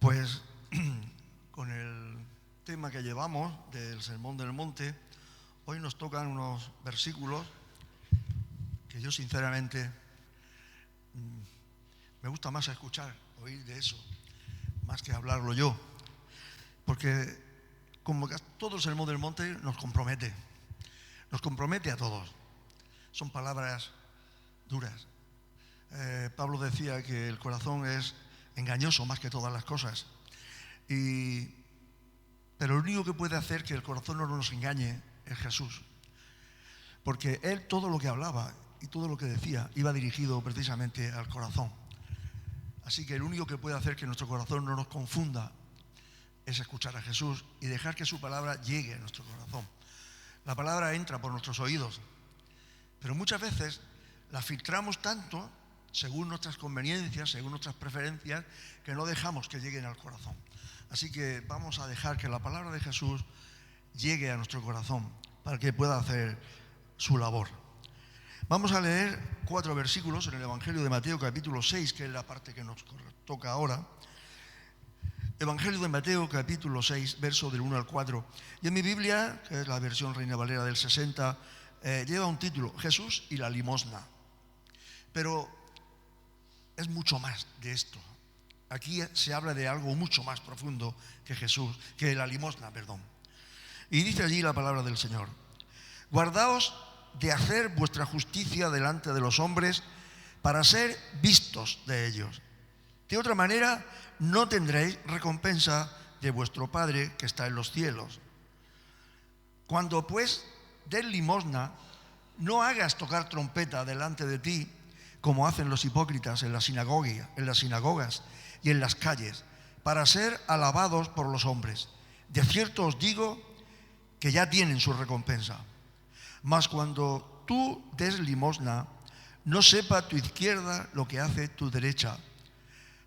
Pues con el tema que llevamos del Sermón del Monte, hoy nos tocan unos versículos que yo sinceramente me gusta más escuchar, oír de eso, más que hablarlo yo, porque como que todo el Sermón del Monte nos compromete a todos. Son palabras duras. Pablo decía que el corazón es engañoso más que todas las cosas, pero lo único que puede hacer que el corazón no nos engañe es Jesús, porque Él todo lo que hablaba y todo lo que decía iba dirigido precisamente al corazón. Así que el único que puede hacer que nuestro corazón no nos confunda es escuchar a Jesús y dejar que su palabra llegue a nuestro corazón. La palabra entra por nuestros oídos, pero muchas veces la filtramos tanto según nuestras conveniencias, según nuestras preferencias, que no dejamos que lleguen al corazón. Así que vamos a dejar que la palabra de Jesús llegue a nuestro corazón para que pueda hacer su labor. Vamos a leer 4 versículos en el Evangelio de Mateo, capítulo 6, que es la parte que nos toca ahora. Evangelio de Mateo, capítulo 6, verso del 1 al 4. Y en mi Biblia, que es la versión Reina Valera del 60, lleva un título, Jesús y la limosna. Pero es mucho más de esto. Aquí se habla de algo mucho más profundo que la limosna, perdón. Y dice allí la palabra del Señor: guardaos de hacer vuestra justicia delante de los hombres para ser vistos de ellos. De otra manera, no tendréis recompensa de vuestro Padre que está en los cielos. Cuando pues des limosna, no hagas tocar trompeta delante de ti, como hacen los hipócritas en las sinagogas y en las calles, para ser alabados por los hombres. De cierto os digo que ya tienen su recompensa. Mas cuando tú des limosna, no sepa tu izquierda lo que hace tu derecha,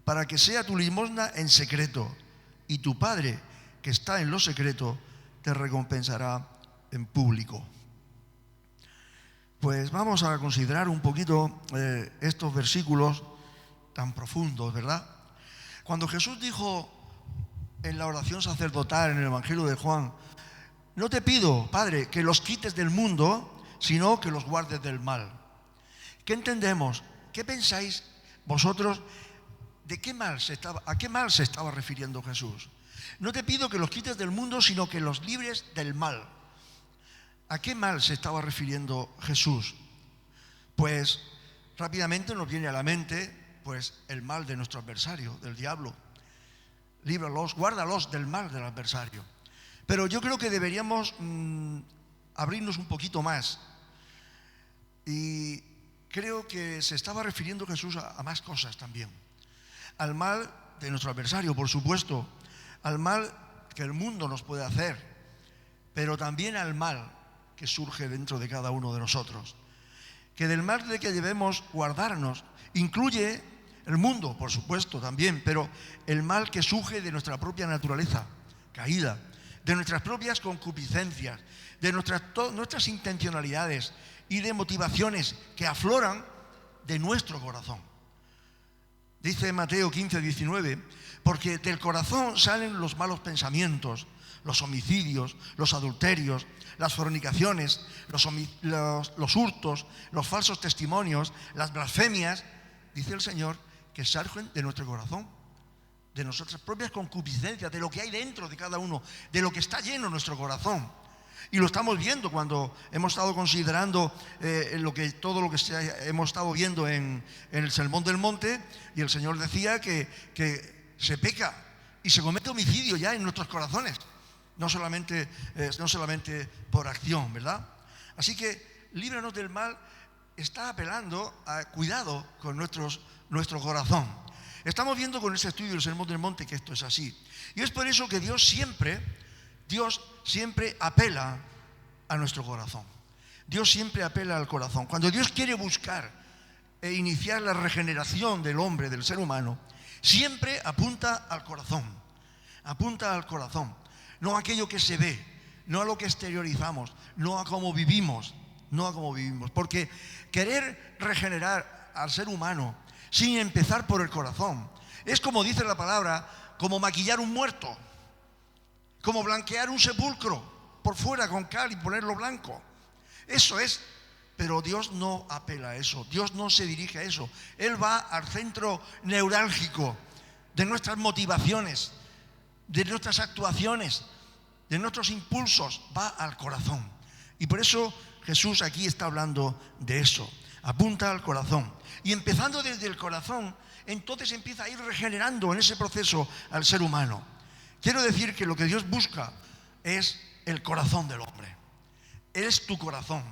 para que sea tu limosna en secreto, y tu Padre, que está en lo secreto, te recompensará en público. Pues vamos a considerar un poquito estos versículos tan profundos, ¿verdad? Cuando Jesús dijo en la oración sacerdotal en el Evangelio de Juan: no te pido, Padre, que los quites del mundo, sino que los guardes del mal. ¿Qué entendemos? ¿Qué pensáis vosotros? ¿A qué mal se estaba refiriendo Jesús? No te pido que los quites del mundo, sino que los libres del mal. ¿A qué mal se estaba refiriendo Jesús? Pues rápidamente nos viene a la mente el mal de nuestro adversario, del diablo. Líbralos, guárdalos del mal del adversario. Pero yo creo que deberíamos abrirnos un poquito más. Y creo que se estaba refiriendo Jesús a más cosas también. Al mal de nuestro adversario, por supuesto. Al mal que el mundo nos puede hacer. Pero también al mal que surge dentro de cada uno de nosotros. Que del mal de que debemos guardarnos incluye el mundo, por supuesto, también, pero el mal que surge de nuestra propia naturaleza caída, de nuestras propias concupiscencias, de nuestras intencionalidades y de motivaciones que afloran de nuestro corazón. Dice Mateo 15, 19, porque del corazón salen los malos pensamientos, los homicidios, los adulterios, las fornicaciones, los hurtos, los falsos testimonios, las blasfemias, dice el Señor, que surgen de nuestro corazón, de nuestras propias concupiscencias, de lo que hay dentro de cada uno, de lo que está lleno nuestro corazón. Y lo estamos viendo cuando hemos estado considerando todo lo que hemos estado viendo en el Sermón del Monte, y el Señor decía que se peca y se comete homicidio ya en nuestros corazones. No solamente por acción, ¿verdad? Así que líbranos del mal está apelando a cuidado con nuestro corazón. Estamos viendo con este estudio del Sermón del Monte que esto es así. Y es por eso que Dios siempre apela a nuestro corazón. Dios siempre apela al corazón. Cuando Dios quiere buscar e iniciar la regeneración del hombre, del ser humano, siempre apunta al corazón. Apunta al corazón. No a aquello que se ve, no a lo que exteriorizamos, no a cómo vivimos, porque querer regenerar al ser humano sin empezar por el corazón Es como dice la palabra, como maquillar un muerto, como blanquear un sepulcro por fuera con cal y ponerlo blanco. Eso es, pero Dios no apela a eso, Dios no se dirige a eso. Él va al centro neurálgico de nuestras motivaciones, de nuestras actuaciones, de nuestros impulsos, va al corazón. Y por eso Jesús aquí está hablando de eso, apunta al corazón. Y empezando desde el corazón, entonces empieza a ir regenerando en ese proceso al ser humano. Quiero decir que lo que Dios busca es el corazón del hombre. Es tu corazón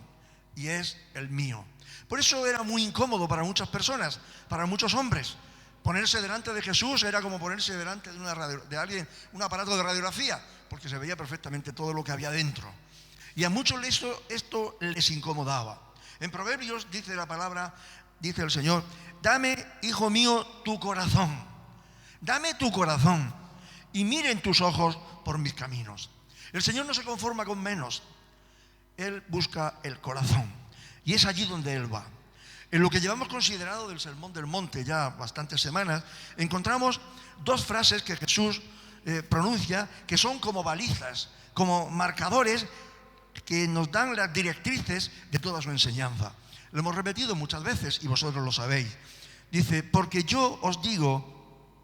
y es el mío. Por eso era muy incómodo para muchas personas, para muchos hombres. Ponerse delante de Jesús era como ponerse delante de alguien, un aparato de radiografía, porque se veía perfectamente todo lo que había dentro. Y a muchos esto les incomodaba. En Proverbios dice la palabra, dice el Señor: dame, hijo mío, tu corazón. Dame tu corazón y miren tus ojos por mis caminos. El Señor no se conforma con menos. Él busca el corazón. Y es allí donde Él va. En lo que llevamos considerado del Sermón del Monte, ya bastantes semanas, encontramos dos frases que Jesús pronuncia, que son como balizas, como marcadores que nos dan las directrices de toda su enseñanza. Lo hemos repetido muchas veces y vosotros lo sabéis. Dice: porque yo os digo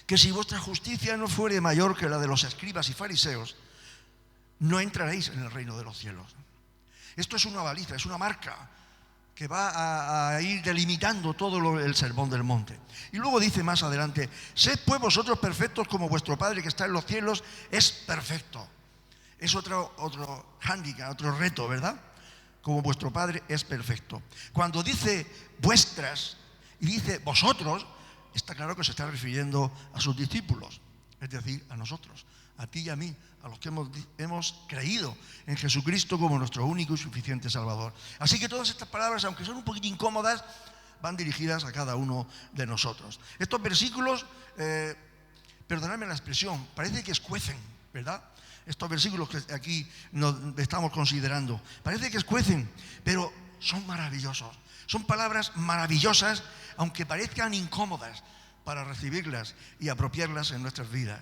que si vuestra justicia no fuere mayor que la de los escribas y fariseos, no entraréis en el reino de los cielos. Esto es una baliza, es una marca que va a ir delimitando todo el Sermón del Monte. Y luego dice más adelante: sed pues vosotros perfectos como vuestro Padre que está en los cielos es perfecto. Es otro hándicap, otro reto, ¿verdad? Como vuestro Padre es perfecto. Cuando dice vuestras y dice vosotros, está claro que se está refiriendo a sus discípulos, es decir, a nosotros, a ti y a mí, a los que hemos creído en Jesucristo como nuestro único y suficiente Salvador. Así que todas estas palabras, aunque son un poquito incómodas, van dirigidas a cada uno de nosotros. Estos versículos, perdonadme la expresión, parece que escuecen, ¿verdad? Estos versículos que aquí nos estamos considerando, parece que escuecen, pero son maravillosos. Son palabras maravillosas, aunque parezcan incómodas, para recibirlas y apropiarlas en nuestras vidas.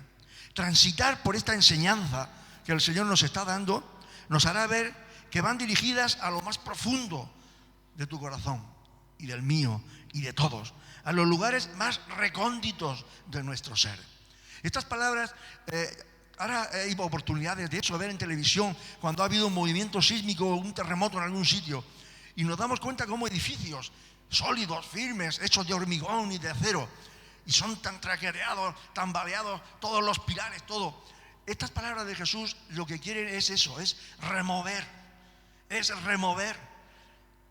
Transitar por esta enseñanza que el Señor nos está dando nos hará ver que van dirigidas a lo más profundo de tu corazón y del mío y de todos, a los lugares más recónditos de nuestro ser. Estas palabras, ahora hay oportunidades de hecho de ver en televisión cuando ha habido un movimiento sísmico o un terremoto en algún sitio, y nos damos cuenta cómo edificios sólidos, firmes, hechos de hormigón y de acero, y son tan traqueteados, tambaleados, todos los pilares, todo. Estas palabras de Jesús lo que quieren es eso, es remover.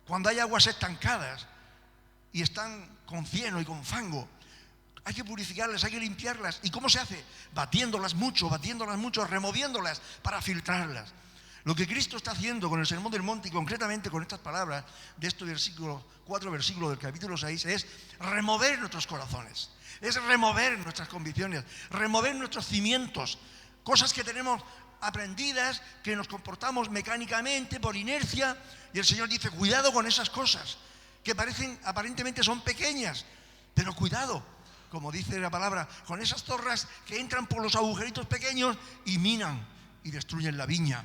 Cuando hay aguas estancadas y están con cieno y con fango, hay que purificarlas, hay que limpiarlas. ¿Y cómo se hace? Batiéndolas mucho, removiéndolas para filtrarlas. Lo que Cristo está haciendo con el Sermón del Monte y concretamente con estas palabras de estos versículos, 4 versículos del capítulo 6, es remover nuestros corazones, es remover nuestras convicciones, remover nuestros cimientos, cosas que tenemos aprendidas, que nos comportamos mecánicamente por inercia, y el Señor dice: cuidado con esas cosas que aparentemente son pequeñas, pero cuidado, como dice la palabra, con esas zorras que entran por los agujeritos pequeños y minan y destruyen la viña.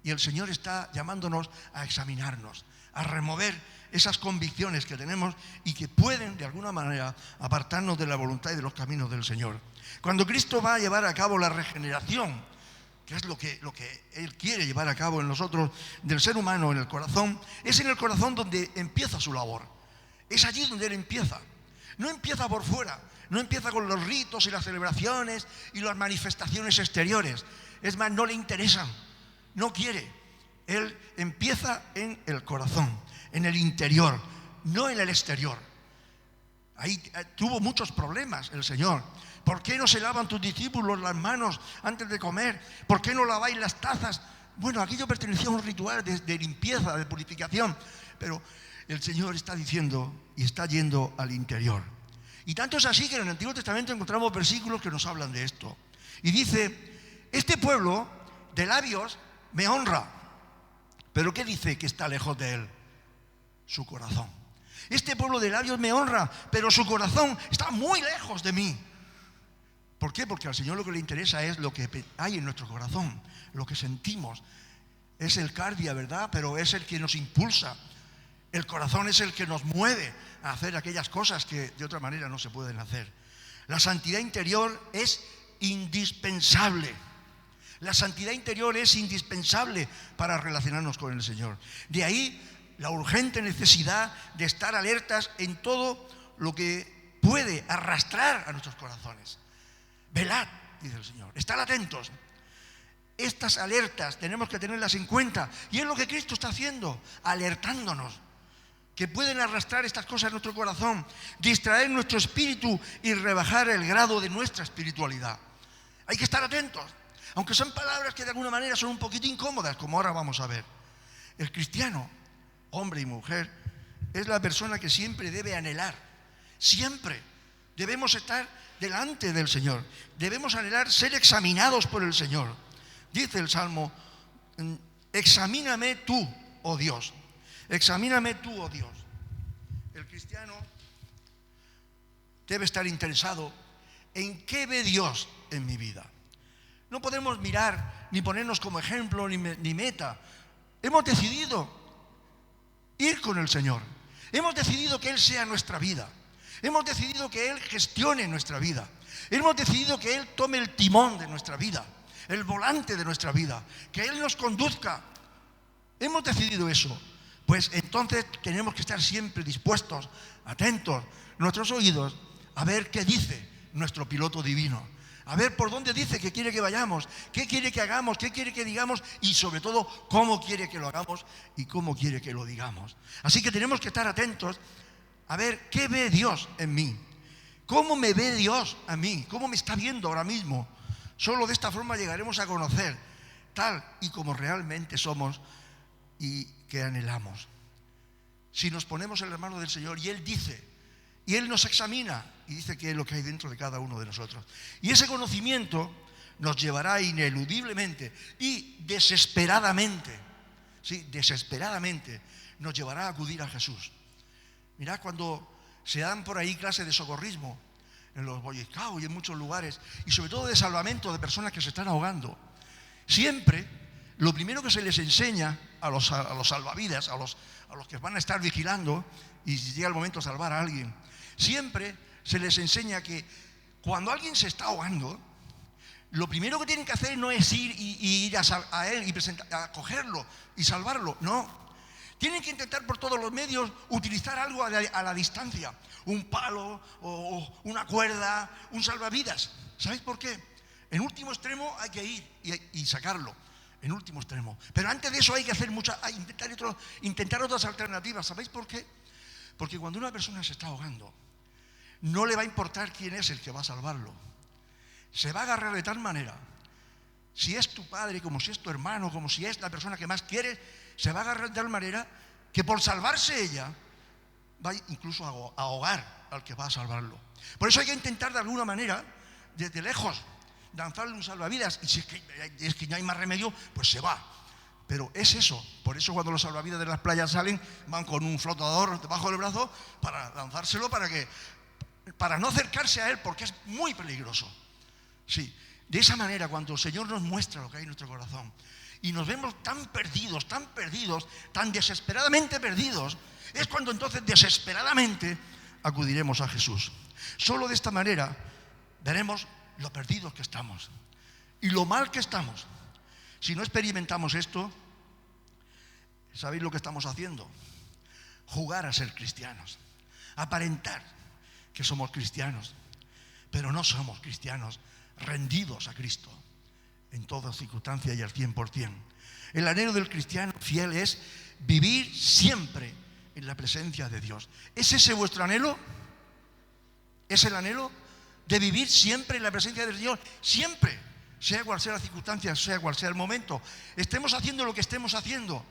Y el Señor está llamándonos a examinarnos, a remover esas convicciones que tenemos y que pueden, de alguna manera, apartarnos de la voluntad y de los caminos del Señor. Cuando Cristo va a llevar a cabo la regeneración, que es lo que Él quiere llevar a cabo en nosotros, del ser humano, en el corazón, es en el corazón donde empieza su labor. Es allí donde Él empieza. No empieza por fuera, no empieza con los ritos y las celebraciones y las manifestaciones exteriores. Es más, no le interesan. No quiere. Él empieza en el corazón, en el interior, no en el exterior. Ahí tuvo muchos problemas el Señor. ¿Por qué no se lavan tus discípulos las manos antes de comer? ¿Por qué no laváis las tazas? Bueno, aquello pertenecía a un ritual de limpieza, de purificación. Pero el Señor está diciendo y está yendo al interior. Y tanto es así que en el Antiguo Testamento encontramos versículos que nos hablan de esto. Y dice: este pueblo de labios me honra. ¿Pero qué dice que está lejos de él? Su corazón. Este pueblo de labios me honra, pero su corazón está muy lejos de mí. ¿Por qué? Porque al Señor lo que le interesa es lo que hay en nuestro corazón, lo que sentimos. Es el cardia, ¿verdad? Pero es el que nos impulsa. El corazón es el que nos mueve a hacer aquellas cosas que de otra manera no se pueden hacer. La santidad interior es indispensable. La santidad interior es indispensable para relacionarnos con el Señor. De ahí la urgente necesidad de estar alertas en todo lo que puede arrastrar a nuestros corazones. Velad, dice el Señor, estad atentos. Estas alertas tenemos que tenerlas en cuenta, y es lo que Cristo está haciendo, alertándonos, que pueden arrastrar estas cosas a nuestro corazón, distraer nuestro espíritu y rebajar el grado de nuestra espiritualidad. Hay que estar atentos, aunque son palabras que de alguna manera son un poquito incómodas, como ahora vamos a ver. El cristiano, hombre y mujer, es la persona que siempre debe anhelar, siempre debemos estar delante del Señor, debemos anhelar ser examinados por el Señor. Dice el Salmo, examíname tú, oh Dios, examíname tú, oh Dios. El cristiano debe estar interesado en qué ve Dios en mi vida. No podemos mirar ni ponernos como ejemplo ni meta. Hemos decidido ir con el Señor. Hemos decidido que Él sea nuestra vida. Hemos decidido que Él gestione nuestra vida. Hemos decidido que Él tome el timón de nuestra vida, el volante de nuestra vida, que Él nos conduzca. Hemos decidido eso. Pues entonces tenemos que estar siempre dispuestos, atentos, nuestros oídos, a ver qué dice nuestro piloto divino. A ver por dónde dice que quiere que vayamos, qué quiere que hagamos, qué quiere que digamos y sobre todo cómo quiere que lo hagamos y cómo quiere que lo digamos. Así que tenemos que estar atentos a ver qué ve Dios en mí, cómo me ve Dios a mí, cómo me está viendo ahora mismo. Solo de esta forma llegaremos a conocer tal y como realmente somos y que anhelamos. Si nos ponemos en las manos del Señor y Él dice, y Él nos examina y dice qué es lo que hay dentro de cada uno de nosotros. Y ese conocimiento nos llevará ineludiblemente y desesperadamente, sí, desesperadamente, nos llevará a acudir a Jesús. Mirad cuando se dan por ahí clases de socorrismo, en los Boy Scouts y en muchos lugares, y sobre todo de salvamento de personas que se están ahogando, siempre lo primero que se les enseña a los salvavidas, a los que van a estar vigilando, y si llega el momento de salvar a alguien, siempre se les enseña que cuando alguien se está ahogando, lo primero que tienen que hacer no es ir y ir a él y a cogerlo y salvarlo, no. Tienen que intentar por todos los medios utilizar algo a la distancia, un palo o una cuerda, un salvavidas. ¿Sabéis por qué? En último extremo hay que ir y sacarlo, en último extremo. Pero antes de eso hay que hacer intentar otras alternativas. ¿Sabéis por qué? Porque cuando una persona se está ahogando, no le va a importar quién es el que va a salvarlo. Se va a agarrar de tal manera, si es tu padre, como si es tu hermano, como si es la persona que más quieres, se va a agarrar de tal manera que por salvarse ella va incluso a ahogar al que va a salvarlo. Por eso hay que intentar de alguna manera, desde lejos, lanzarle un salvavidas, y si es que no hay más remedio, pues se va. Pero es eso, por eso cuando los salvavidas de las playas salen, van con un flotador debajo del brazo para lanzárselo, para no acercarse a él, porque es muy peligroso. Sí, de esa manera, cuando el Señor nos muestra lo que hay en nuestro corazón y nos vemos tan perdidos, tan desesperadamente perdidos, es cuando entonces desesperadamente acudiremos a Jesús. Solo de esta manera veremos lo perdidos que estamos y lo mal que estamos. Si no experimentamos esto, ¿sabéis lo que estamos haciendo? Jugar a ser cristianos, aparentar que somos cristianos, pero no somos cristianos rendidos a Cristo en toda circunstancia y al 100%. El anhelo del cristiano fiel es vivir siempre en la presencia de Dios. ¿Es ese vuestro anhelo? ¿Es el anhelo de vivir siempre en la presencia del Señor? Siempre, sea cual sea la circunstancia, sea cual sea el momento, estemos haciendo lo que estemos haciendo,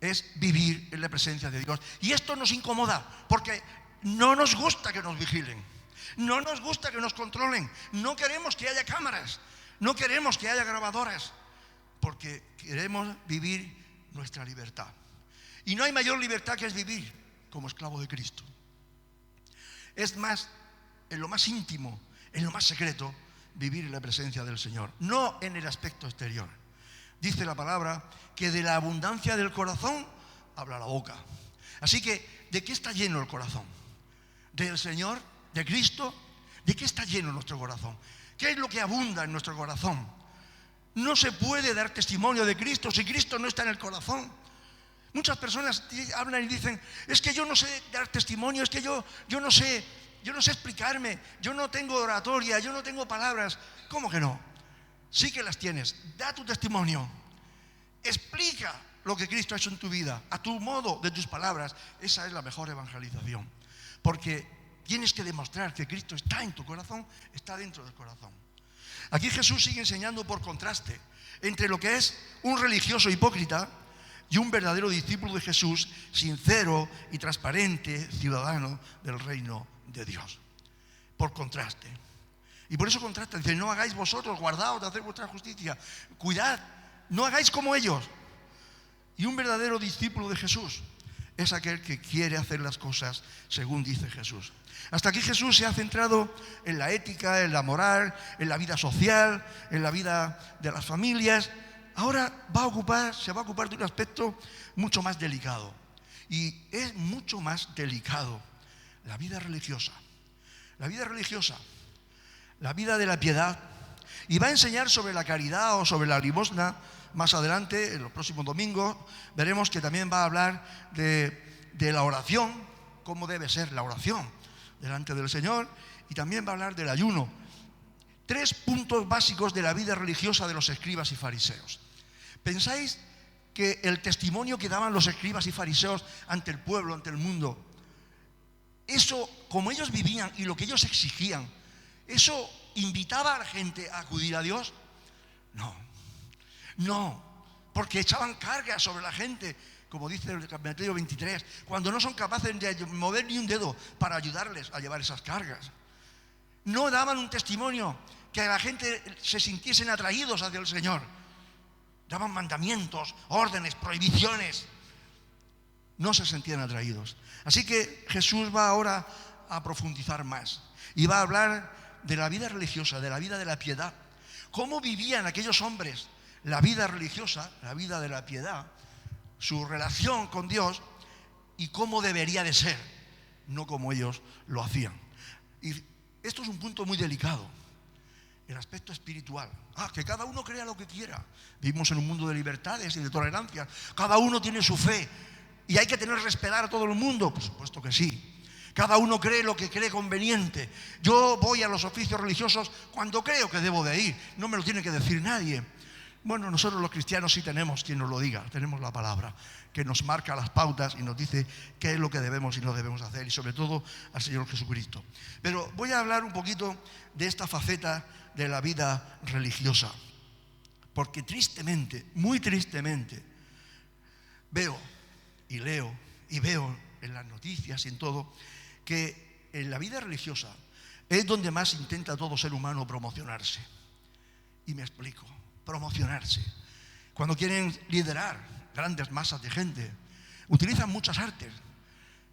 es vivir en la presencia de Dios. Y esto nos incomoda porque no nos gusta que nos vigilen, no nos gusta que nos controlen, no queremos que haya cámaras, no queremos que haya grabadoras, porque queremos vivir nuestra libertad. Y no hay mayor libertad que es vivir como esclavo de Cristo. Es más, en lo más íntimo, en lo más secreto, vivir en la presencia del Señor, no en el aspecto exterior. Dice la palabra que de la abundancia del corazón habla la boca. Así que, ¿de qué está lleno el corazón? ¿Del Señor? ¿De Cristo? ¿De qué está lleno nuestro corazón? ¿Qué es lo que abunda en nuestro corazón? No se puede dar testimonio de Cristo si Cristo no está en el corazón. Muchas personas hablan y dicen, es que yo no sé dar testimonio, es que yo no sé explicarme, yo no tengo oratoria, yo no tengo palabras. ¿Cómo que no? Sí que las tienes. Da tu testimonio. Explica lo que Cristo ha hecho en tu vida, a tu modo, de tus palabras. Esa es la mejor evangelización. Porque tienes que demostrar que Cristo está en tu corazón, está dentro del corazón. Aquí Jesús sigue enseñando por contraste entre lo que es un religioso hipócrita y un verdadero discípulo de Jesús, sincero y transparente, ciudadano del reino de Dios. Por contraste. Y por eso contrasta, dice, no hagáis vosotros, guardaos de hacer vuestra justicia. Cuidad, no hagáis como ellos. Y un verdadero discípulo de Jesús es aquel que quiere hacer las cosas según dice Jesús. Hasta aquí Jesús se ha centrado en la ética, en la moral, en la vida social, en la vida de las familias. Ahora se va a ocupar de un aspecto mucho más delicado. Y es mucho más delicado la vida religiosa. La vida religiosa, la vida de la piedad. Y va a enseñar sobre la caridad o sobre la limosna. Más adelante, en los próximos domingos, veremos que también va a hablar de la oración, cómo debe ser la oración delante del Señor. Y también va a hablar del ayuno. 3 puntos básicos de la vida religiosa de los escribas y fariseos. ¿Pensáis que el testimonio que daban los escribas y fariseos ante el pueblo, ante el mundo, eso, como ellos vivían y lo que ellos exigían, eso invitaba a la gente a acudir a Dios? No, porque echaban cargas sobre la gente, como dice el Mateo 23, cuando no son capaces de mover ni un dedo para ayudarles a llevar esas cargas. No daban un testimonio que a la gente se sintiesen atraídos hacia el Señor. Daban mandamientos, órdenes, prohibiciones. No se sentían atraídos. Así que Jesús va ahora a profundizar más y va a hablar de la vida religiosa, de la vida de la piedad. ¿Cómo vivían aquellos hombres la vida religiosa, la vida de la piedad, su relación con Dios y cómo debería de ser, no como ellos lo hacían? Y esto es un punto muy delicado. El aspecto espiritual. Que cada uno crea lo que quiera. Vivimos en un mundo de libertades y de tolerancia. Cada uno tiene su fe. ¿Y hay que respetar a todo el mundo? Por supuesto que sí. Cada uno cree lo que cree conveniente. Yo voy a los oficios religiosos cuando creo que debo de ir. No me lo tiene que decir nadie. Bueno, nosotros los cristianos sí tenemos quien nos lo diga. Tenemos la palabra que nos marca las pautas y nos dice qué es lo que debemos y no debemos hacer. Y sobre todo al Señor Jesucristo. Pero voy a hablar un poquito de esta faceta de la vida religiosa, porque tristemente, muy tristemente, veo y leo y veo en las noticias y en todo que en la vida religiosa es donde más intenta todo ser humano promocionarse. Y me explico, promocionarse. Cuando quieren liderar grandes masas de gente, utilizan muchas artes.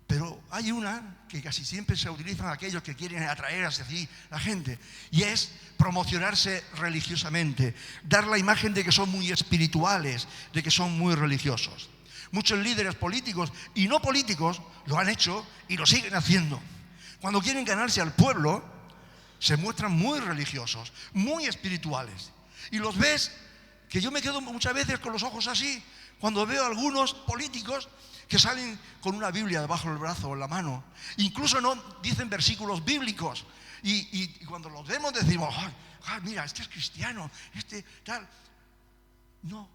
Pero hay una que casi siempre se utilizan aquellos que quieren atraer hacia sí la gente, y es promocionarse religiosamente, dar la imagen de que son muy espirituales, de que son muy religiosos. Muchos líderes políticos y no políticos lo han hecho y lo siguen haciendo. Cuando quieren ganarse al pueblo, se muestran muy religiosos, muy espirituales. Y los ves, que yo me quedo muchas veces con los ojos así, cuando veo a algunos políticos que salen con una Biblia debajo del brazo o en la mano. Incluso no dicen versículos bíblicos. Y cuando los vemos decimos, mira, este es cristiano, este tal. No,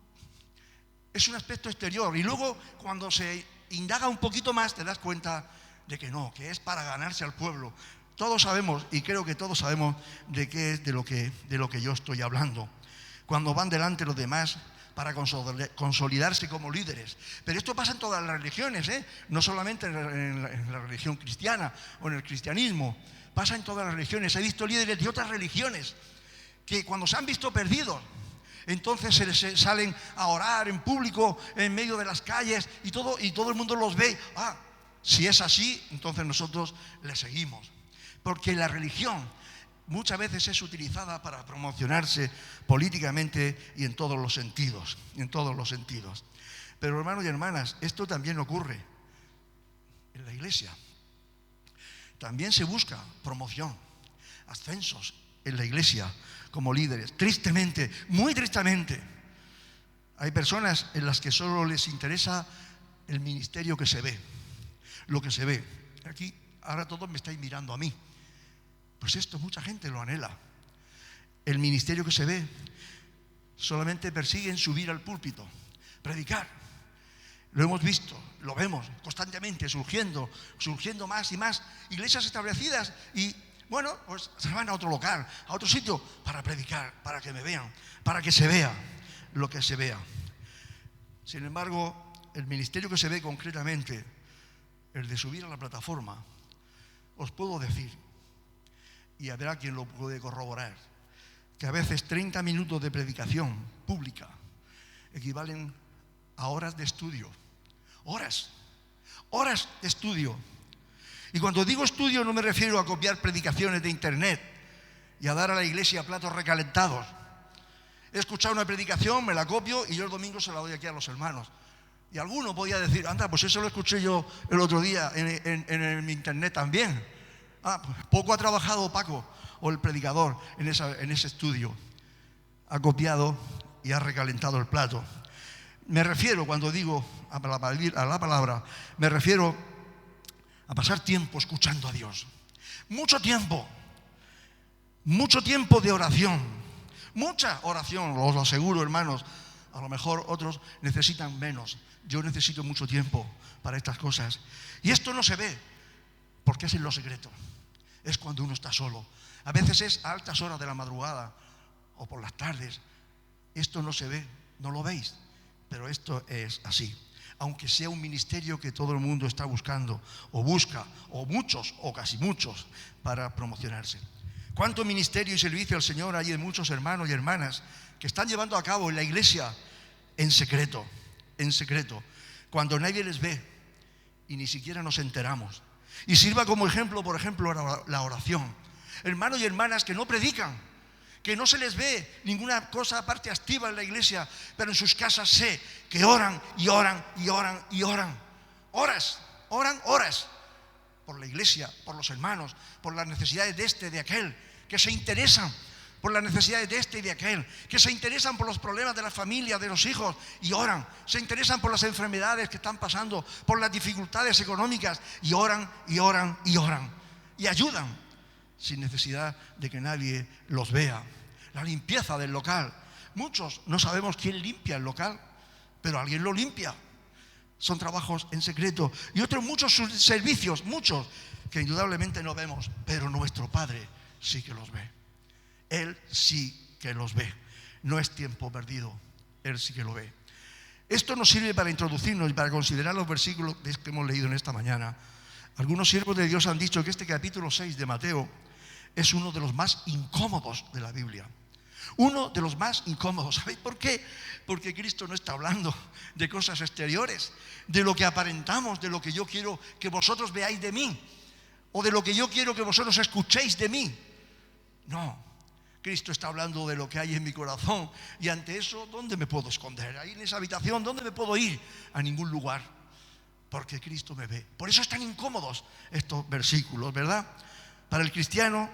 es un aspecto exterior. Y luego cuando se indaga un poquito más te das cuenta de que no, que es para ganarse al pueblo. Todos sabemos, y creo que todos sabemos de qué es de lo que yo estoy hablando. Cuando van delante los demás para consolidarse como líderes. Pero esto pasa en todas las religiones, no solamente en la religión cristiana o en el cristianismo. Pasa en todas las religiones. He visto líderes de otras religiones que cuando se han visto perdidos, entonces se salen a orar en público, en medio de las calles, y todo el mundo los ve. Si es así, entonces nosotros le seguimos. Porque la religión muchas veces es utilizada para promocionarse políticamente y en todos los sentidos, Pero hermanos y hermanas, esto también ocurre en la iglesia. También se busca promoción, ascensos en la iglesia como líderes. Tristemente, muy tristemente, hay personas en las que solo les interesa el ministerio que se ve, lo que se ve. Aquí, ahora todos me estáis mirando a mí. Pues esto mucha gente lo anhela. El ministerio que se ve, solamente persiguen subir al púlpito, predicar. Lo hemos visto, lo vemos constantemente surgiendo más y más iglesias establecidas y bueno, pues se van a otro local, a otro sitio para predicar, para que me vean, para que se vea lo que se vea. Sin embargo, el ministerio que se ve concretamente, el de subir a la plataforma, os puedo decir, y habrá quien lo puede corroborar, que a veces 30 minutos de predicación pública equivalen a horas de estudio. Horas de estudio. Y cuando digo estudio no me refiero a copiar predicaciones de internet y a dar a la iglesia platos recalentados. He escuchado una predicación, me la copio y yo el domingo se la doy aquí a los hermanos. Y alguno podía decir, anda, pues eso lo escuché yo el otro día en internet también. Pues poco ha trabajado Paco o el predicador en ese estudio. Ha copiado y ha recalentado el plato. Me refiero, cuando digo a la palabra, me refiero a pasar tiempo escuchando a Dios. Mucho tiempo de oración, mucha oración, os lo aseguro, hermanos. A lo mejor otros necesitan menos. Yo necesito mucho tiempo para estas cosas. Y esto no se ve, porque es en lo secreto. Es cuando uno está solo. A veces es a altas horas de la madrugada o por las tardes. Esto no se ve, no lo veis, pero esto es así. Aunque sea un ministerio que todo el mundo está buscando, o busca, o muchos, o casi muchos, para promocionarse. ¿Cuánto ministerio y servicio al Señor hay de muchos hermanos y hermanas que están llevando a cabo en la iglesia en secreto, cuando nadie les ve y ni siquiera nos enteramos? Y sirva como ejemplo, por ejemplo, la oración. Hermanos y hermanas que no predican, que no se les ve ninguna cosa aparte activa en la iglesia, pero en sus casas sé que oran y oran y oran y oran. Oran horas por la iglesia, por los hermanos, por las necesidades de este, de aquel, que se interesan por las necesidades de este y de aquel, que se interesan por los problemas de la familia, de los hijos, y oran. Se interesan por las enfermedades que están pasando, por las dificultades económicas, y oran y oran y oran. Y ayudan sin necesidad de que nadie los vea. La limpieza del local. Muchos no sabemos quién limpia el local, pero alguien lo limpia. Son trabajos en secreto. Y otros muchos servicios, muchos, que indudablemente no vemos, pero nuestro Padre sí que los ve. Él sí que los ve. No es tiempo perdido. Él sí que lo ve. Esto nos sirve para introducirnos y para considerar los versículos que hemos leído en esta mañana. Algunos siervos de Dios han dicho que este capítulo 6 de Mateo es uno de los más incómodos de la Biblia. Uno de los más incómodos. ¿Sabéis por qué? Porque Cristo no está hablando de cosas exteriores, de lo que aparentamos, de lo que yo quiero que vosotros veáis de mí, o de lo que yo quiero que vosotros escuchéis de mí. No. Cristo está hablando de lo que hay en mi corazón, y ante eso, ¿dónde me puedo esconder? Ahí en esa habitación, ¿dónde me puedo ir? A ningún lugar, porque Cristo me ve. Por eso están incómodos estos versículos, ¿verdad? Para el cristiano,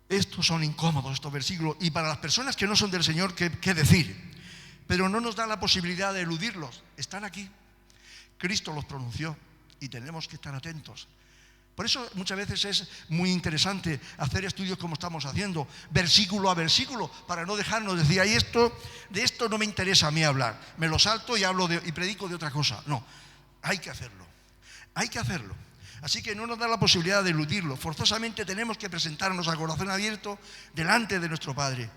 estos son incómodos, estos versículos, y para las personas que no son del Señor, ¿qué decir? Pero no nos da la posibilidad de eludirlos. Están aquí. Cristo los pronunció y tenemos que estar atentos. Por eso muchas veces es muy interesante hacer estudios como estamos haciendo, versículo a versículo, para no dejarnos decir, de esto no me interesa a mí hablar, me lo salto y hablo y predico de otra cosa. No, hay que hacerlo. Así que no nos da la posibilidad de eludirlo. Forzosamente tenemos que presentarnos a corazón abierto delante de nuestro Padre.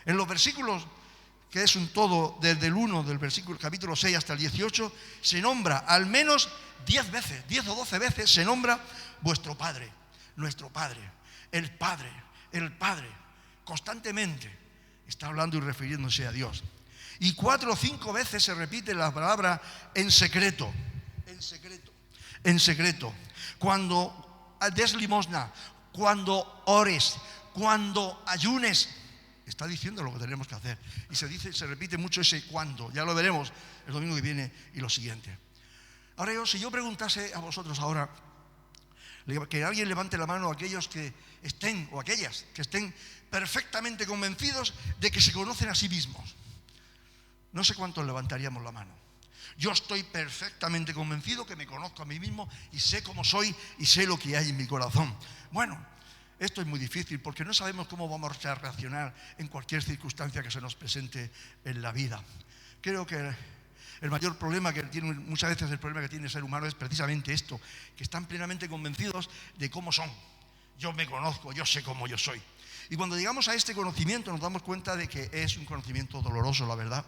En los versículos, que es un todo, desde el 1 del versículo capítulo 6 hasta el 18, se nombra al menos 10 veces, 10 o 12 veces se nombra vuestro Padre, nuestro Padre, el Padre, constantemente está hablando y refiriéndose a Dios. Y 4 o 5 veces se repite la palabra en secreto. Cuando des limosna, cuando ores, cuando ayunes. Está diciendo lo que tenemos que hacer. Y se repite mucho ese cuando. Ya lo veremos el domingo que viene y lo siguiente. Ahora si yo preguntase a vosotros ahora, que alguien levante la mano a aquellos que estén, o aquellas que estén perfectamente convencidos de que se conocen a sí mismos. No sé cuántos levantaríamos la mano. Yo estoy perfectamente convencido que me conozco a mí mismo y sé cómo soy y sé lo que hay en mi corazón. Bueno, esto es muy difícil porque no sabemos cómo vamos a reaccionar en cualquier circunstancia que se nos presente en la vida. Creo que el mayor problema que tiene, muchas veces el problema que tiene el ser humano es precisamente esto, que están plenamente convencidos de cómo son. Yo me conozco, yo sé cómo yo soy. Y cuando llegamos a este conocimiento nos damos cuenta de que es un conocimiento doloroso, la verdad.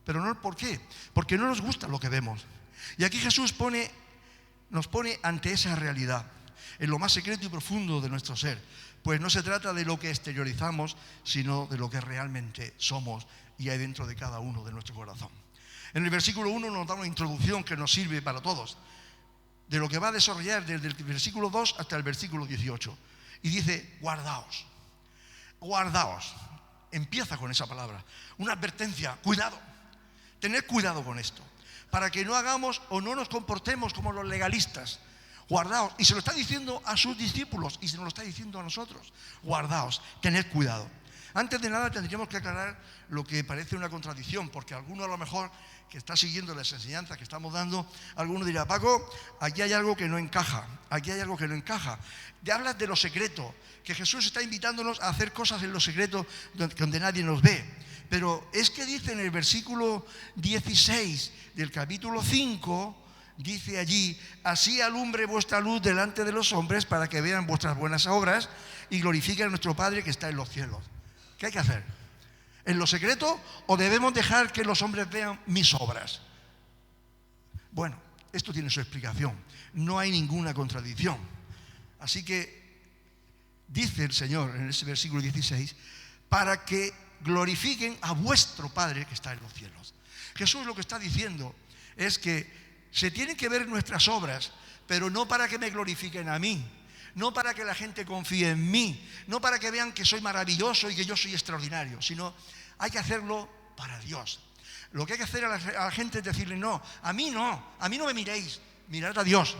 Pero no, ¿por qué? Porque no nos gusta lo que vemos. Y aquí Jesús nos pone ante esa realidad, en lo más secreto y profundo de nuestro ser. Pues no se trata de lo que exteriorizamos, sino de lo que realmente somos y hay dentro de cada uno de nuestro corazón. En el versículo 1 nos da una introducción que nos sirve para todos, de lo que va a desarrollar desde el versículo 2 hasta el versículo 18. Y dice, guardaos, guardaos. Empieza con esa palabra, una advertencia, cuidado, tened cuidado con esto, para que no hagamos o no nos comportemos como los legalistas. Guardaos, y se lo está diciendo a sus discípulos y se nos lo está diciendo a nosotros. Guardaos, tened cuidado. Antes de nada tendríamos que aclarar lo que parece una contradicción, porque alguno a lo mejor que está siguiendo las enseñanzas que estamos dando, alguno dirá, Paco, aquí hay algo que no encaja, aquí hay algo que no encaja. Te hablas de lo secreto, que Jesús está invitándonos a hacer cosas en lo secreto donde nadie nos ve. Pero es que dice en el versículo 16 del capítulo 5, dice allí, así alumbre vuestra luz delante de los hombres para que vean vuestras buenas obras y glorifiquen a nuestro Padre que está en los cielos. ¿Qué hay que hacer? ¿En lo secreto o debemos dejar que los hombres vean mis obras? Bueno, esto tiene su explicación. No hay ninguna contradicción. Así que dice el Señor en ese versículo 16, para que glorifiquen a vuestro Padre que está en los cielos. Jesús lo que está diciendo es que se tienen que ver nuestras obras, pero no para que me glorifiquen a mí, no para que la gente confíe en mí, no para que vean que soy maravilloso y que yo soy extraordinario, sino hay que hacerlo para Dios. Lo que hay que hacer a la gente es decirle, no a mí no me miréis, mirad a Dios.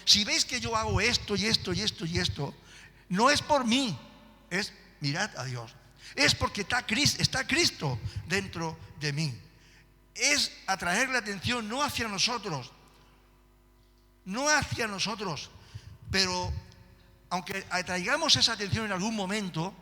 Si veis que yo hago esto y esto y esto y esto, no es por mí, es mirad a Dios. Es porque está Cristo dentro de mí. Es atraer la atención no hacia nosotros, pero aunque atraigamos esa atención en algún momento,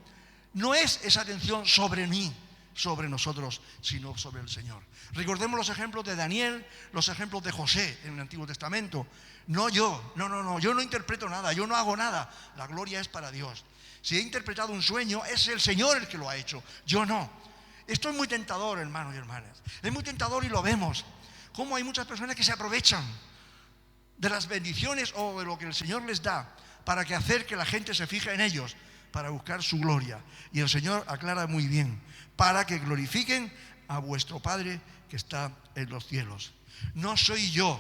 no es esa atención sobre mí, sobre nosotros, sino sobre el Señor. Recordemos los ejemplos de Daniel, los ejemplos de José en el Antiguo Testamento. No yo no interpreto nada, yo no hago nada. La gloria es para Dios. Si he interpretado un sueño, es el Señor el que lo ha hecho, yo no. Esto es muy tentador, hermanos y hermanas. Es muy tentador y lo vemos. Cómo hay muchas personas que se aprovechan de las bendiciones o de lo que el Señor les da para que hacer que la gente se fije en ellos, para buscar su gloria. Y el Señor aclara muy bien, para que glorifiquen a vuestro Padre que está en los cielos. No soy yo,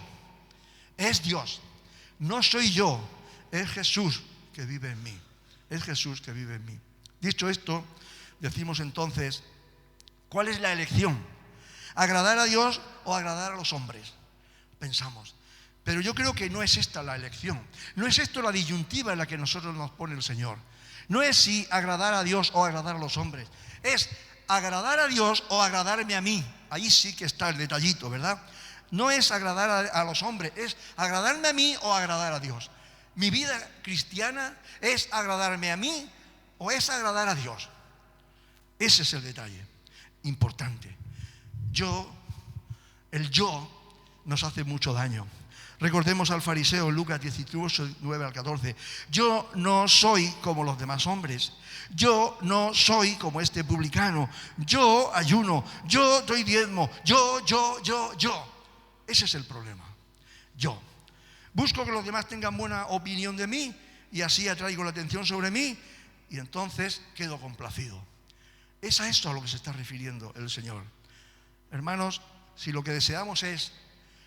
es Dios. No soy yo, es Jesús que vive en mí. Es Jesús que vive en mí. Dicho esto, decimos entonces, ¿cuál es la elección? ¿Agradar a Dios o agradar a los hombres? Pensamos. Pero yo creo que no es esta la elección. No es esto la disyuntiva en la que nosotros nos pone el Señor. No es si agradar a Dios o agradar a los hombres. Es agradar a Dios o agradarme a mí. Ahí sí que está el detallito, ¿verdad? No es agradar a los hombres, es agradarme a mí o agradar a Dios. Mi vida cristiana es agradarme a mí o es agradar a Dios. Ese es el detalle importante. El yo nos hace mucho daño. Recordemos al fariseo en Lucas 18, 9 al 14. Yo no soy como los demás hombres. Yo no soy como este publicano. Yo ayuno. Yo doy diezmo. Yo. Ese es el problema. Yo. Busco que los demás tengan buena opinión de mí y así atraigo la atención sobre mí y entonces quedo complacido. Es a esto a lo que se está refiriendo el Señor. Hermanos, si lo que deseamos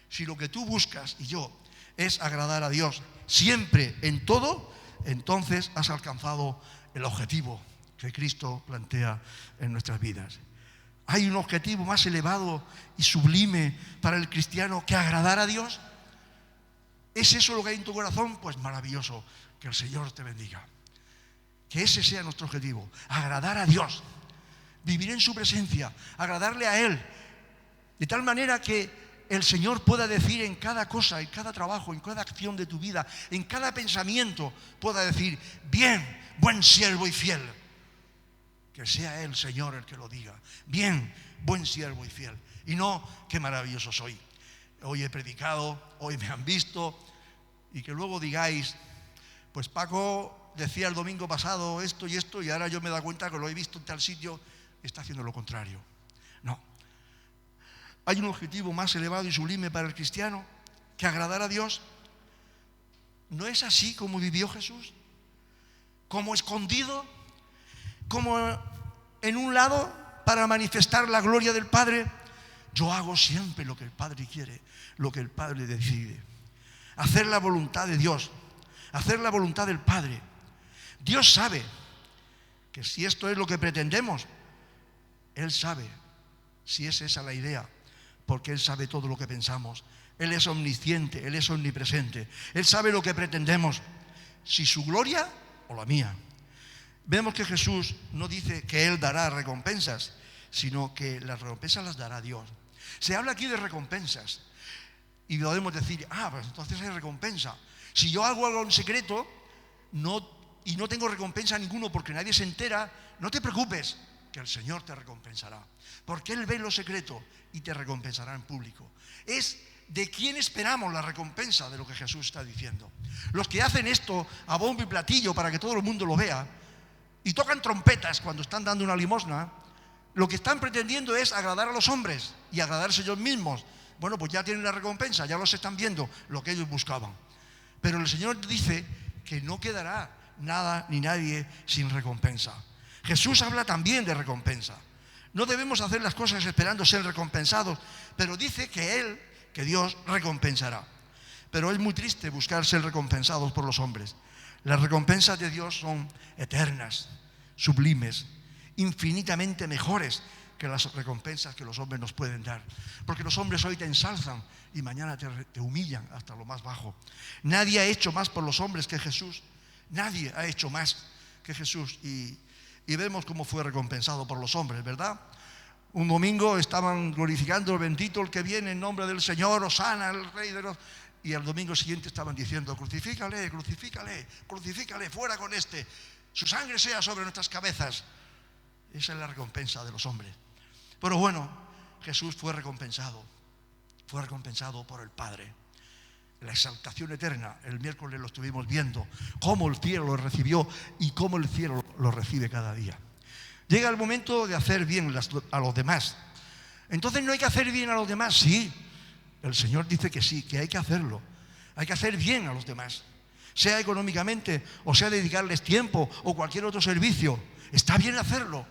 si lo que tú buscas y yo es agradar a Dios siempre, en todo, entonces has alcanzado el objetivo que Cristo plantea en nuestras vidas. ¿Hay un objetivo más elevado y sublime para el cristiano que agradar a Dios? ¿Es eso lo que hay en tu corazón? Pues maravilloso, que el Señor te bendiga. Que ese sea nuestro objetivo, agradar a Dios, vivir en su presencia, agradarle a Él, de tal manera que el Señor pueda decir en cada cosa, en cada trabajo, en cada acción de tu vida, en cada pensamiento, pueda decir: bien, buen siervo y fiel. Que sea Él, Señor, el que lo diga. Bien, buen siervo y fiel. Y no: qué maravilloso soy. Hoy he predicado, hoy me han visto. Y que luego digáis: pues Paco decía el domingo pasado esto y esto, y ahora yo me he dado cuenta que lo he visto en tal sitio, está haciendo lo contrario. No. ¿Hay un objetivo más elevado y sublime para el cristiano que agradar a Dios? ¿No es así como vivió Jesús? Como escondido, como en un lado para manifestar la gloria del Padre. Yo hago siempre lo que el Padre quiere, lo que el Padre decide. Hacer la voluntad de Dios, hacer la voluntad del Padre. Dios sabe que si esto es lo que pretendemos, Él sabe si es esa la idea, porque Él sabe todo lo que pensamos. Él es omnisciente, Él es omnipresente. Él sabe lo que pretendemos, si su gloria o la mía. Vemos que Jesús no dice que Él dará recompensas, sino que las recompensas las dará Dios. Se habla aquí de recompensas y podemos decir: pues entonces hay recompensa. Si yo hago algo en secreto y no tengo recompensa ninguno porque nadie se entera, no te preocupes, que el Señor te recompensará, porque Él ve lo secreto y te recompensará en público. Es de quién esperamos la recompensa de lo que Jesús está diciendo. Los que hacen esto a bombo y platillo para que todo el mundo lo vea y tocan trompetas cuando están dando una limosna, lo que están pretendiendo es agradar a los hombres y agradarse ellos mismos. Bueno, pues ya tienen la recompensa, ya los están viendo, lo que ellos buscaban. Pero el Señor dice que no quedará nada ni nadie sin recompensa. Jesús habla también de recompensa. No debemos hacer las cosas esperando ser recompensados, pero dice que Dios recompensará. Pero es muy triste buscar ser recompensados por los hombres. Las recompensas de Dios son eternas, sublimes, infinitamente mejores que las recompensas que los hombres nos pueden dar. Porque los hombres hoy te ensalzan y mañana te humillan hasta lo más bajo. Nadie ha hecho más por los hombres que Jesús. Nadie ha hecho más que Jesús. Y vemos cómo fue recompensado por los hombres, ¿verdad? Un domingo estaban glorificando el bendito el que viene en nombre del Señor, hosana, el Rey de los... Y al domingo siguiente estaban diciendo: crucifícale, crucifícale, crucifícale, fuera con este. Su sangre sea sobre nuestras cabezas. Esa es la recompensa de los hombres. Pero bueno, Jesús fue recompensado por el Padre. La exaltación eterna, el miércoles lo estuvimos viendo, cómo el cielo lo recibió y cómo el cielo lo recibe cada día. Llega el momento de hacer bien a los demás. Entonces, ¿no hay que hacer bien a los demás? Sí, el Señor dice que sí, que hay que hacerlo. Hay que hacer bien a los demás, sea económicamente o sea dedicarles tiempo o cualquier otro servicio. Está bien hacerlo,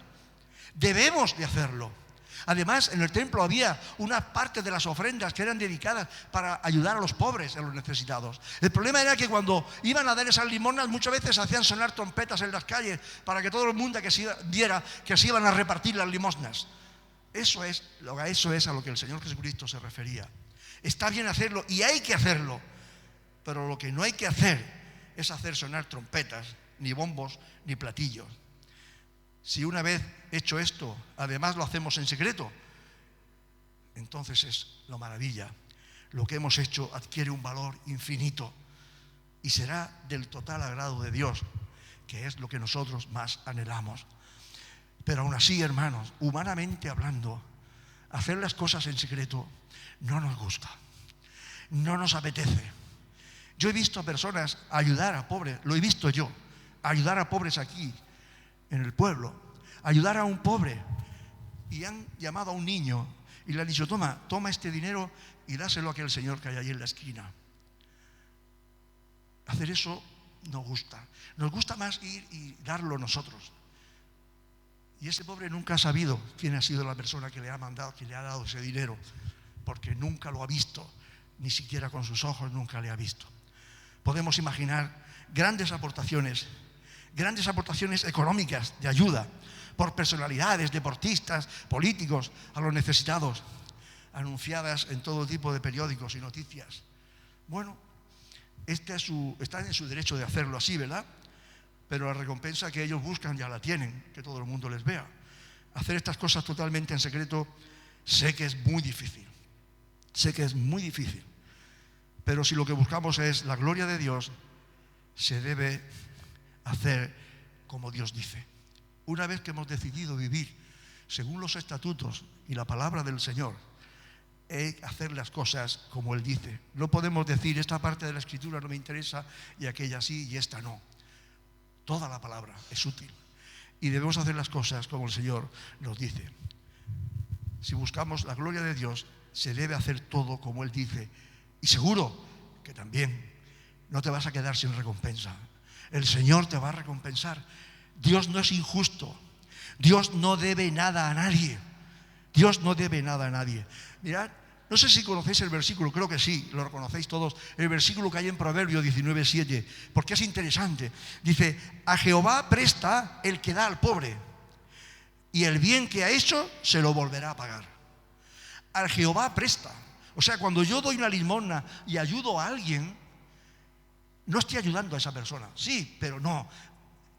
debemos de hacerlo. Además, en el templo había una parte de las ofrendas que eran dedicadas para ayudar a los pobres, a los necesitados. El problema era que cuando iban a dar esas limosnas, muchas veces hacían sonar trompetas en las calles para que todo el mundo viera que se iban a repartir las limosnas. Eso es a lo que el Señor Jesucristo se refería. Está bien hacerlo y hay que hacerlo, pero lo que no hay que hacer es hacer sonar trompetas, ni bombos, ni platillos. Si una vez hecho esto, además lo hacemos en secreto, entonces es la maravilla. Lo que hemos hecho adquiere un valor infinito y será del total agrado de Dios, que es lo que nosotros más anhelamos. Pero aún así, hermanos, humanamente hablando, hacer las cosas en secreto no nos gusta, no nos apetece. Yo he visto a personas ayudar a pobres, lo he visto yo, ayudar a pobres aquí en el pueblo, ayudar a un pobre, y han llamado a un niño y le han dicho: toma este dinero y dáselo a aquel señor que hay ahí en la esquina. Hacer eso nos gusta más ir y darlo nosotros. Y ese pobre nunca ha sabido quién ha sido la persona que le ha mandado, que le ha dado ese dinero, porque nunca lo ha visto, ni siquiera con sus ojos nunca le ha visto. Podemos imaginar grandes aportaciones económicas de ayuda por personalidades, deportistas, políticos, a los necesitados, anunciadas en todo tipo de periódicos y noticias. Bueno, están en su derecho de hacerlo así, ¿verdad? Pero la recompensa que ellos buscan ya la tienen, que todo el mundo les vea. Hacer estas cosas totalmente en secreto sé que es muy difícil. Pero si lo que buscamos es la gloria de Dios, se debe hacer como Dios dice. Una vez que hemos decidido vivir según los estatutos y la palabra del Señor, hacer las cosas como Él dice. No podemos decir esta parte de la Escritura no me interesa y aquella sí y esta no. Toda la palabra es útil y debemos hacer las cosas como el Señor nos dice. Si buscamos la gloria de Dios, se debe hacer todo como Él dice. Y seguro que también no te vas a quedar sin recompensa. El Señor te va a recompensar. Dios no es injusto. Dios no debe nada a nadie. Mirad, no sé si conocéis el versículo, creo que sí, lo reconocéis todos, el versículo que hay en Proverbios 19:7, porque es interesante. Dice, a Jehová presta el que da al pobre, y el bien que ha hecho se lo volverá a pagar. Al Jehová presta. O sea, cuando yo doy una limosna y ayudo a alguien, no estoy ayudando a esa persona. Sí, pero no.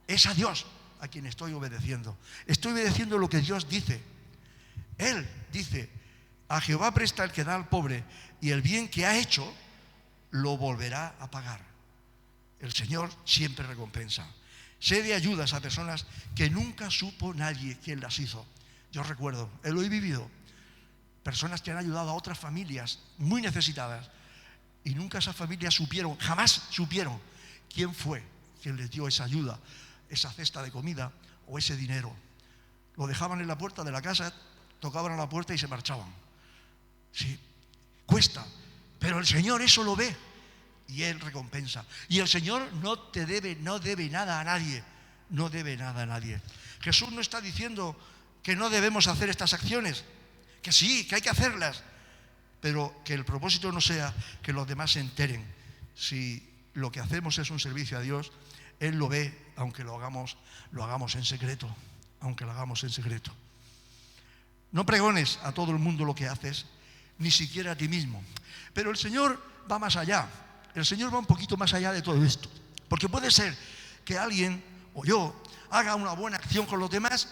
Es a Dios a quien estoy obedeciendo. Estoy obedeciendo lo que Dios dice. Él dice, a Jehová presta el que da al pobre, y el bien que ha hecho lo volverá a pagar. El Señor siempre recompensa. Sé de ayudas a personas que nunca supo nadie quién las hizo. Yo recuerdo, lo he vivido. Personas que han ayudado a otras familias muy necesitadas y nunca esas familias jamás supieron quién fue quien les dio esa ayuda, esa cesta de comida o ese dinero. Lo dejaban en la puerta de la casa, tocaban a la puerta y se marchaban. Sí, cuesta, pero el Señor eso lo ve y Él recompensa. Y el Señor no debe nada a nadie, no debe nada a nadie. Jesús no está diciendo que no debemos hacer estas acciones, que sí, que hay que hacerlas, pero que el propósito no sea que los demás se enteren. Si lo que hacemos es un servicio a Dios, Él lo ve, aunque lo hagamos en secreto, No pregones a todo el mundo lo que haces, ni siquiera a ti mismo. Pero el Señor va más allá. El Señor va un poquito más allá de todo esto. Porque puede ser que alguien o yo haga una buena acción con los demás,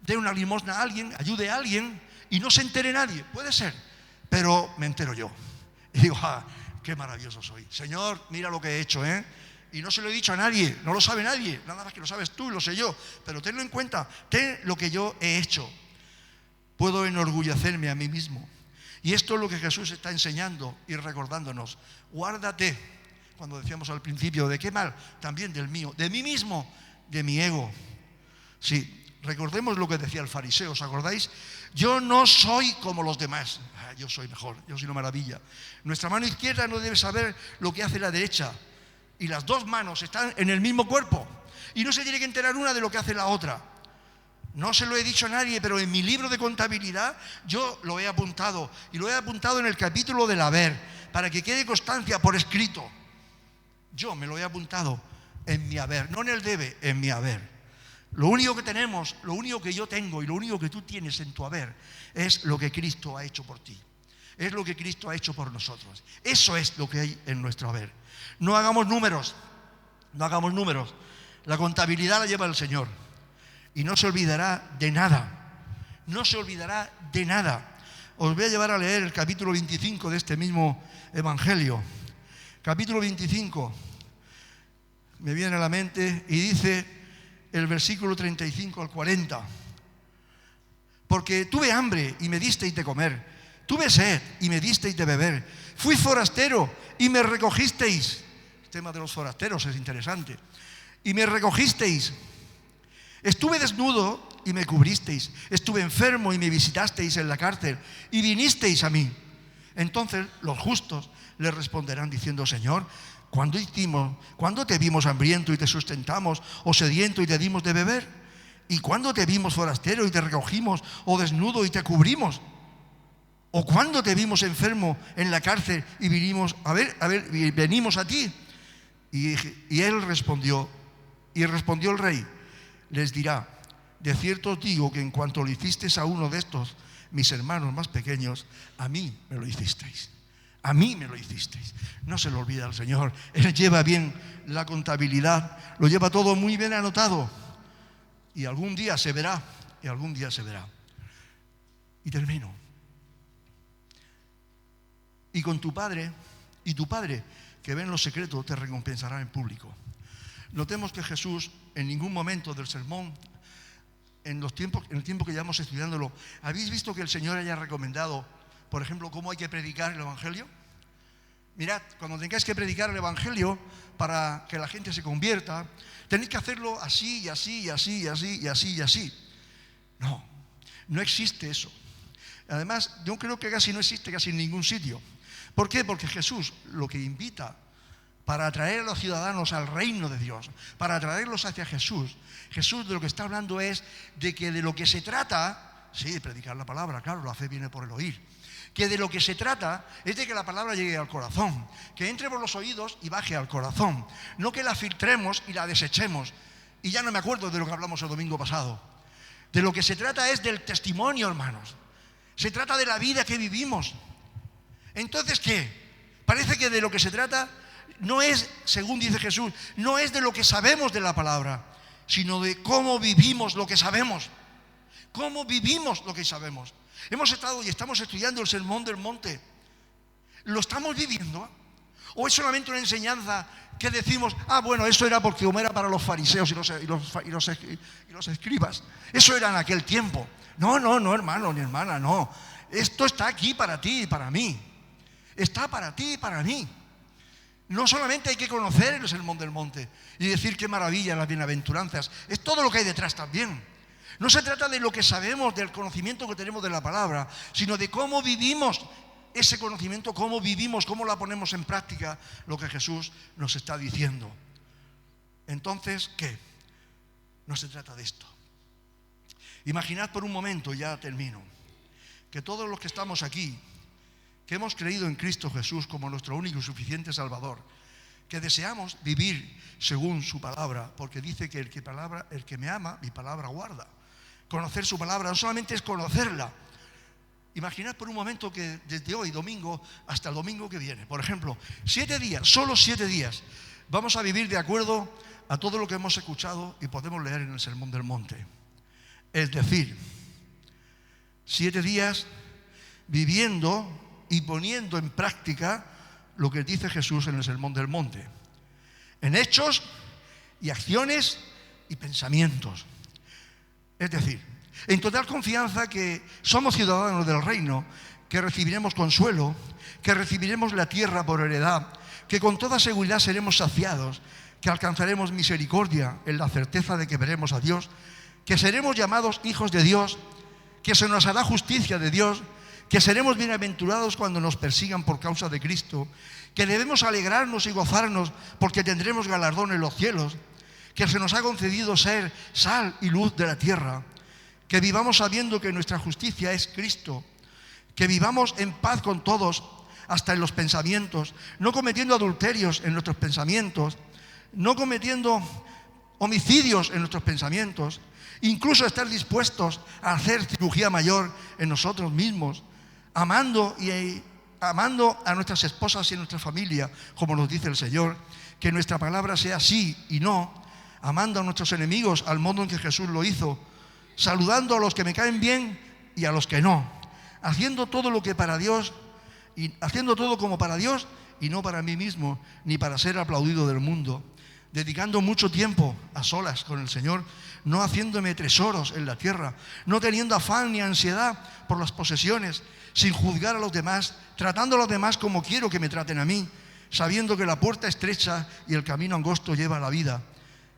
dé una limosna a alguien, ayude a alguien y no se entere nadie. Puede ser, pero me entero yo. Y digo, qué maravilloso soy. Señor, mira lo que he hecho, Y no se lo he dicho a nadie, no lo sabe nadie. Nada más que lo sabes tú y lo sé yo. Pero tenlo en cuenta, ten lo que yo he hecho. Puedo enorgullecerme a mí mismo. Y esto es lo que Jesús está enseñando y recordándonos. Guárdate, cuando decíamos al principio, ¿de qué mal? También del mío, de mí mismo, de mi ego. Sí, recordemos lo que decía el fariseo, ¿os acordáis? Yo no soy como los demás. Yo soy mejor, yo soy una maravilla. Nuestra mano izquierda no debe saber lo que hace la derecha. Y las dos manos están en el mismo cuerpo. Y no se tiene que enterar una de lo que hace la otra. No se lo he dicho a nadie, pero en mi libro de contabilidad yo lo he apuntado. Y lo he apuntado en el capítulo del haber, para que quede constancia por escrito. Yo me lo he apuntado en mi haber, no en el debe, en mi haber. Lo único que tenemos, lo único que yo tengo y lo único que tú tienes en tu haber es lo que Cristo ha hecho por ti. Es lo que Cristo ha hecho por nosotros. Eso es lo que hay en nuestro haber. No hagamos números. La contabilidad la lleva el Señor. Y no se olvidará de nada. Os voy a llevar a leer el capítulo 25 de este mismo Evangelio. Capítulo 25. Me viene a la mente y dice el versículo 35 al 40. Porque tuve hambre y me disteis de comer. Tuve sed y me disteis de beber. Fui forastero y me recogisteis. El tema de los forasteros es interesante. Y me recogisteis. Estuve desnudo y me cubristeis. Estuve enfermo y me visitasteis en la cárcel y vinisteis a mí. Entonces los justos le responderán diciendo, Señor, ¿cuándo te vimos hambriento y te sustentamos, o sediento y te dimos de beber? ¿Y cuándo te vimos forastero y te recogimos, o desnudo y te cubrimos? ¿O cuándo te vimos enfermo en la cárcel y venimos a ti? Y él respondió, y respondió el rey, les dirá: de cierto os digo que en cuanto lo hicisteis a uno de estos, mis hermanos más pequeños, a mí me lo hicisteis. A mí me lo hicisteis. No se lo olvida al Señor. Él lleva bien la contabilidad, lo lleva todo muy bien anotado. Y algún día se verá, y algún día se verá. Y termino. Y con tu Padre, y tu Padre que ve en lo secreto te recompensará en público. Notemos que Jesús en ningún momento del sermón, en el tiempo que llevamos estudiándolo, ¿habéis visto que el Señor haya recomendado, por ejemplo, cómo hay que predicar el Evangelio? Mirad, cuando tengáis que predicar el Evangelio para que la gente se convierta, tenéis que hacerlo así y así y así y así y así y así. No, no existe eso. Además, yo creo que casi no existe casi en ningún sitio. ¿Por qué? Porque Jesús lo que invita para atraer a los ciudadanos al reino de Dios, para atraerlos hacia Jesús, Jesús de lo que está hablando es de que de lo que se trata, sí, predicar la palabra, claro, la fe viene por el oír, que de lo que se trata es de que la palabra llegue al corazón, que entre por los oídos y baje al corazón, no que la filtremos y la desechemos. Y ya no me acuerdo de lo que hablamos el domingo pasado. De lo que se trata es del testimonio, hermanos. Se trata de la vida que vivimos. Entonces, ¿qué? Parece que de lo que se trata no es, según dice Jesús, no es de lo que sabemos de la palabra, sino de cómo vivimos lo que sabemos. ¿Cómo vivimos lo que sabemos? Hemos estado y estamos estudiando el Sermón del Monte. ¿Lo estamos viviendo? ¿O es solamente una enseñanza que decimos, bueno, eso era porque como era para los fariseos y los escribas? Eso era en aquel tiempo. No, hermano ni hermana, no. Esto está aquí para ti y para mí. Está para ti y para mí. No solamente hay que conocer el Sermón del Monte y decir qué maravilla las bienaventuranzas, es todo lo que hay detrás también. No se trata de lo que sabemos, del conocimiento que tenemos de la palabra, sino de cómo vivimos ese conocimiento, cómo vivimos, cómo la ponemos en práctica, lo que Jesús nos está diciendo. Entonces, ¿qué? No se trata de esto. Imaginad por un momento, ya termino, que todos los que estamos aquí, que hemos creído en Cristo Jesús como nuestro único y suficiente Salvador, que deseamos vivir según su palabra, porque dice que el que me ama, mi palabra guarda. Conocer su palabra no solamente es conocerla. Imaginad por un momento que desde hoy, domingo, hasta el domingo que viene, por ejemplo, 7 días, solo 7 días, vamos a vivir de acuerdo a todo lo que hemos escuchado y podemos leer en el Sermón del Monte. Es decir, 7 días viviendo y poniendo en práctica lo que dice Jesús en el Sermón del Monte, en hechos y acciones y pensamientos. Es decir, en total confianza que somos ciudadanos del reino, que recibiremos consuelo, que recibiremos la tierra por heredad, que con toda seguridad seremos saciados, que alcanzaremos misericordia en la certeza de que veremos a Dios, que seremos llamados hijos de Dios, que se nos hará justicia de Dios, que seremos bienaventurados cuando nos persigan por causa de Cristo, que debemos alegrarnos y gozarnos porque tendremos galardón en los cielos, que se nos ha concedido ser sal y luz de la tierra, que vivamos sabiendo que nuestra justicia es Cristo, que vivamos en paz con todos, hasta en los pensamientos, no cometiendo adulterios en nuestros pensamientos, no cometiendo homicidios en nuestros pensamientos, incluso estar dispuestos a hacer cirugía mayor en nosotros mismos, amando a nuestras esposas y a nuestra familia, como nos dice el Señor, que nuestra palabra sea sí y no, amando a nuestros enemigos al modo en que Jesús lo hizo, saludando a los que me caen bien y a los que no, haciendo todo lo que para Dios y haciendo todo como para Dios y no para mí mismo, ni para ser aplaudido del mundo, dedicando mucho tiempo a solas con el Señor, no haciéndome tesoros en la tierra, no teniendo afán ni ansiedad por las posesiones, sin juzgar a los demás, tratando a los demás como quiero que me traten a mí, sabiendo que la puerta estrecha y el camino angosto lleva a la vida.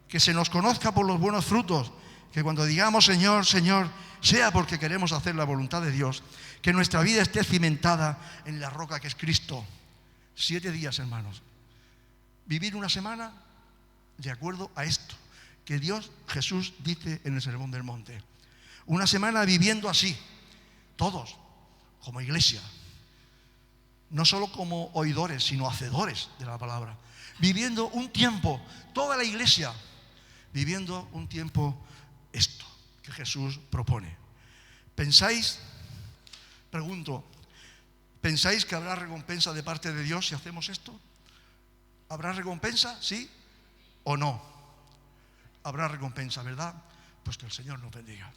Que se nos conozca por los buenos frutos, que cuando digamos Señor, Señor, sea porque queremos hacer la voluntad de Dios, que nuestra vida esté cimentada en la roca que es Cristo. 7 días, hermanos. Vivir una semana de acuerdo a esto que Dios, Jesús, dice en el Sermón del Monte. Una semana viviendo así, todos, como iglesia. no solo como oidores, sino hacedores de la palabra. Viviendo un tiempo, toda la iglesia, viviendo un tiempo esto que Jesús propone. ¿Pensáis, pregunto, pensáis que habrá recompensa de parte de Dios si hacemos esto? ¿Habrá recompensa? ¿Sí o no? Habrá recompensa, ¿verdad? Pues que el Señor nos bendiga.